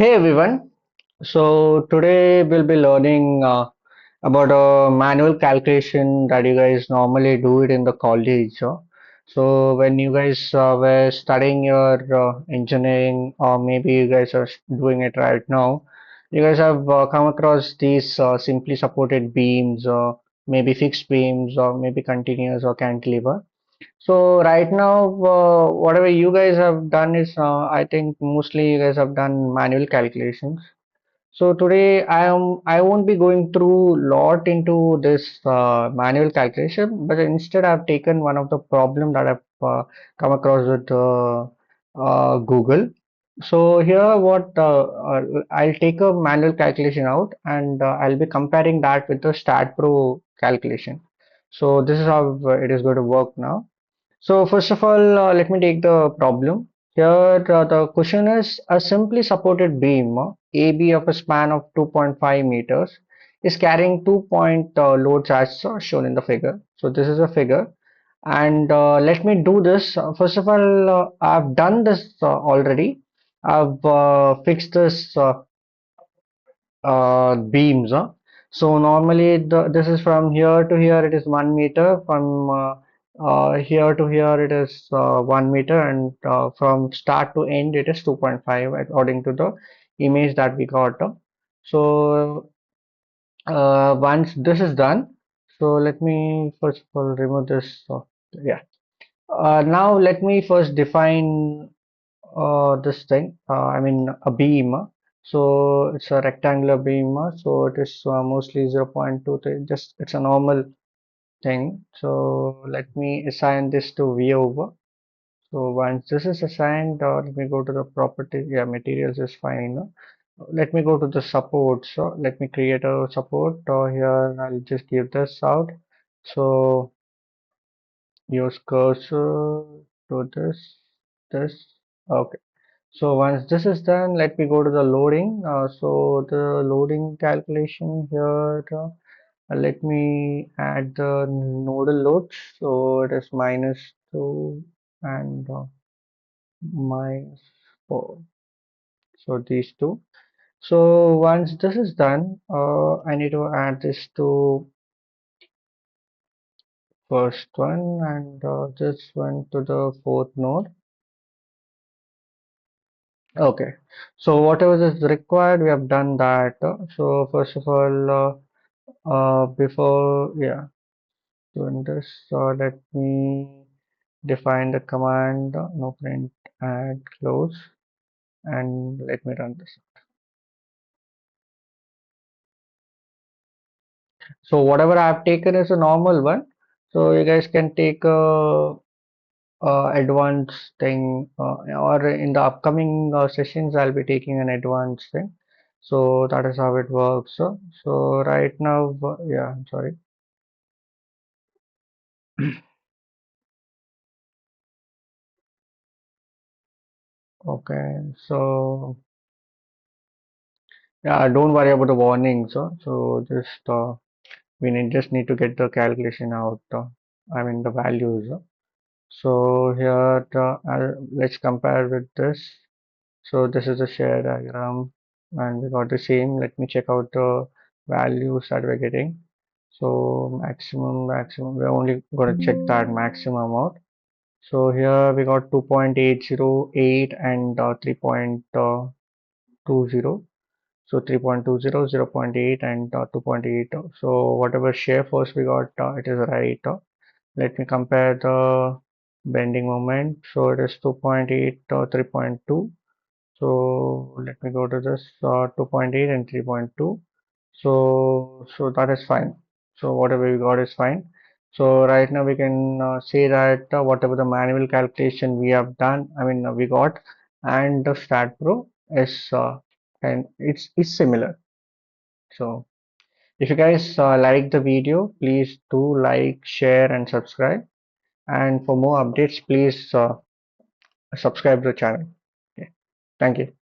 Hey everyone. So today we'll be learning about a manual calculation that you guys normally do it in the college. So when you guys were studying your engineering, or maybe you guys are doing it right now, you guys have come across these simply supported beams, or maybe fixed beams, or maybe continuous or cantilever. So right now, whatever you guys have done is, I think mostly you guys have done manual calculations. So today I won't be going through lot into this manual calculation, but instead I've taken one of the problem that I've come across with Google. So here I'll take a manual calculation out and I'll be comparing that with the STAAD Pro calculation. So this is how it is going to work now. So first of all, let me take the problem. Here, the question is a simply supported beam AB of a span of 2.5 meters is carrying 2 point loads as shown in the figure. So this is a figure, and let me do this. First of all, I've done this already. I've fixed this beams. So normally this is from here to here it is 1 meter, from here to here it is 1 meter, and from start to end it is 2.5 according to the image that we got. So once this is done, so let me first of all remove this. Yeah. Now let me first define this thing, I mean a beam. So it's a rectangular beam, so it is mostly 0.23, just it's a normal thing. So let me assign this to V over. So once this is assigned, let me go to the property. Yeah, materials is fine. Let me go to the support. So let me create a support. Here I'll just give this out. So use cursor to this. Okay. So once this is done, let me go to the loading. So the loading calculation here, let me add the nodal loads. So it is -2 and -4. So these two. So once this is done, I need to add this to first one and this one to the fourth node. Okay, so whatever is required, we have done that. So first of all, before doing this, let me define the command no print add close, and let me run this. So whatever I have taken is a normal one. So you guys can take a, advanced thing, or in the upcoming sessions, I'll be taking an advanced thing. So that is how it works. So right now, yeah, I'm sorry. Okay, so yeah, don't worry about the warnings. So just just need to get the calculation out. I mean the values. So here, let's compare with this. So this is a shear diagram, and we got the same. Let me check out the values that we're getting. So maximum. We're only going to check that maximum out. So here we got 2.808 and 3.20. So 3.20, 0.8 and 2.8. So whatever shear force we got, it is right. Let me compare the bending moment. So it is 2.8 or 3.2. So let me go to this 2.8 and 3.2. So that is fine. So whatever we got is fine. So right now we can say that whatever the manual calculation we have done, I mean we got, and the STAAD Pro is and it's similar. So if you guys like the video, please do like, share, and subscribe. And for more updates, please subscribe to the channel. Okay. Thank you.